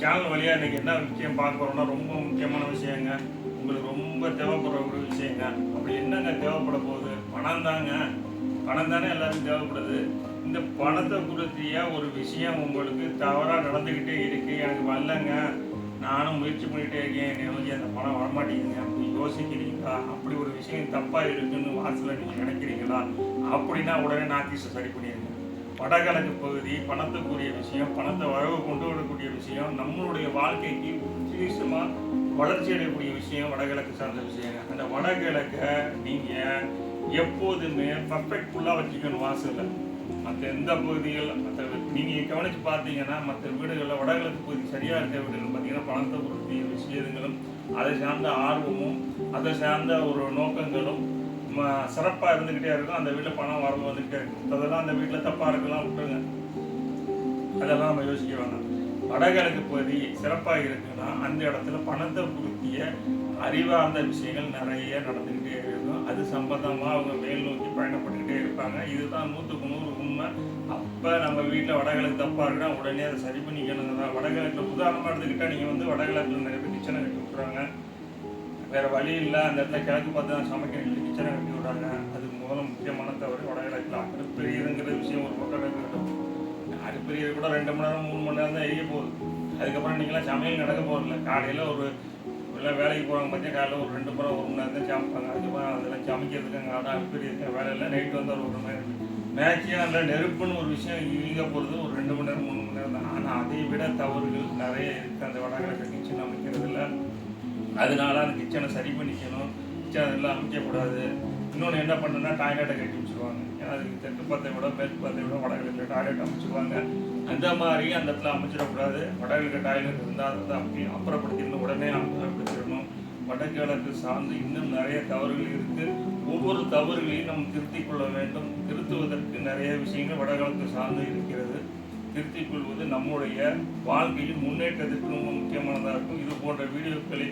Channel வழியாக இன்றைக்கி என்ன விஷயம் பார்க்க போகிறோம்னா ரொம்ப முக்கியமான விஷயங்க. உங்களுக்கு ரொம்ப தேவைப்படுற ஒரு விஷயங்க. அப்படி என்னங்க தேவைப்பட போகுது? பணம் தாங்க. பணம் தானே எல்லாருக்கும் தேவைப்படுது. இந்த பணத்தை குறித்திய ஒரு விஷயம் உங்களுக்கு தவறாக நடந்துக்கிட்டே இருக்குது, எனக்கு வரலங்க, நானும் முயற்சி பண்ணிகிட்டே இருக்கேன், என்னை வந்து அந்த பணம் வரமாட்டேங்குங்க அப்படி யோசிக்கிறீங்களா? அப்படி ஒரு விஷயம் தப்பாக இருக்குன்னு வாசலில் நீங்கள் நினைக்கிறீங்களா? அப்படின்னா உடனே நார்த் சரி பண்ணிடுங்க. வடகிழக்கு பகுதி பணத்துக்குரிய விஷயம், பணத்தை வரவு கொண்டு வரக்கூடிய விஷயம், நம்மளுடைய வாழ்க்கைக்கு விசேஷமாக வளர்ச்சி அடையக்கூடிய விஷயம் வடகிழக்கு சார்ந்த விஷயங்க. அந்த வடகிழக்கை நீங்கள் எப்போதுமே பர்ஃபெக்ட்ஃபுல்லாக வச்சுக்கணும் வாசலில். மற்ற எந்த பகுதிகள் நீங்கள் கவனித்து பார்த்தீங்கன்னா மற்ற வீடுகளில் வடகிழக்கு பகுதி சரியாக இருக்க வீடுகள் பார்த்தீங்கன்னா பணத்தை குறித்த விஷயங்களும் அதை சார்ந்த ஆர்வமும் அதை சார்ந்த ஒரு நோக்கங்களும் சிறப்பாக இருந்துக்கிட்டே இருக்கும். அந்த வீட்டில் பணம் வரவு வந்துக்கிட்டே இருக்கும். அதெல்லாம் அந்த வீட்டில் தப்பாக இருக்கலாம், விட்டுருங்க, அதெல்லாம் நம்ம யோசிக்க வேணாம். வடகிழக்கு பகுதி சிறப்பாக இருக்குன்னா அந்த இடத்துல பணத்தை குறித்திய அறிவார்ந்த விஷயங்கள் நிறைய நடந்துக்கிட்டே இருக்கும். அது சம்பந்தமாக அவங்க மேல் நோக்கி பயணப்பட்டுக்கிட்டே இருப்பாங்க. இதுதான் 100க்கு 100 உண்மை. அப்போ நம்ம வீட்டில் வடகிழக்கு தப்பாக இருக்குன்னா உடனே அதை சரி பண்ணிக்கணுங்க தான். வடகிழக்கில் உதாரணமாக எடுத்துக்கிட்டால் நீங்கள் வந்து வடகிழக்கில் நிறைய பேர் கிச்சனை கட்டி விட்டுறாங்க. வேறு வழி இல்லை, அந்த இடத்துல கிழக்கு பார்த்து தான் சமைக்கணும், கிச்சனை கட்டி விடுறாங்க. அது முதல்ல முக்கியமான தவறு. வடகிழக்கில் அடுப்பெரியதுங்கிற விஷயம் ஒரு பக்கம் இருக்கட்டும். அடுப்பெரியது கூட 2 மணி நேரம் 3 மணி நேரம் தான் எரிய போகுது. அதுக்கப்புறம் நீங்களாம் சமையல் நடக்க போகிறதில்ல. காலையில் ஒரு எல்லாம் வேலைக்கு போகிறாங்க பார்த்தீங்கன்னா காலையில் ஒரு 2 மணி 1 மணி நேரம் தான் சமைப்பாங்க. அதுக்கப்புறம் அதெல்லாம் சமைக்கிறதுக்கு அங்கே அடுப்பெரியதுக்கு வேலை இல்லை. நைட்டு வந்து ஒரு 1 மணி நேரம் மேக்ஸிமம் அந்த நெருப்புன்னு ஒரு விஷயம் இயங்க போகிறது ஒரு 2 மணி நேரம் 3 மணி நேரம் தான். ஆனால் அதை விட தவறுகள் நிறைய இருக்குது அந்த வடகிழக்கு கிச்சன் அமைக்கிறதுல. அதனால அந்த கிச்சனை சரி பண்ணிக்கணும். கிச்சன் எல்லாம் அமைக்கக்கூடாது. இன்னொன்று என்ன பண்ணுன்னா டாய்லெட்டை கட்டி வச்சுருவாங்க. ஏன்னா அதுக்கு தெற்கு பத்தை விட மேற்கு பத்தை விட வடகிழக்கு டாய்லெட் அமைச்சிருவாங்க. அந்த மாதிரி அந்த இடத்துல அமைச்சிடக்கூடாது. வடகிழக்கு டாய்லெட் இருந்தால் அதை வந்து அப்படி அப்புறப்படுத்திடணும், உடனே அப்புறப்படுத்திடணும். வடகிழக்கு சார்ந்து இன்னும் நிறைய தவறுகள் இருக்குது. ஒவ்வொரு தவறுகளையும் நம்ம திருத்திக் கொள்ள வேண்டும். திருத்துவதற்கு நிறைய விஷயங்கள் வடகிழக்கு சார்ந்து இருக்கிறது. திருத்திக் கொள்வது நம்முடைய வாழ்க்கையில் முன்னேற்றத்துக்கு ரொம்ப முக்கியமானதாக இருக்கும். இது போன்ற வீடியோக்களை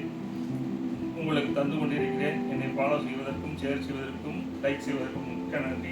உங்களுக்கு தந்து கொண்டிருக்கிறேன். என்னை ஃபாலோ செய்வதற்கும் ஷேர் செய்வதற்கும் லைக் செய்வதற்கும் மிக்க நன்றி.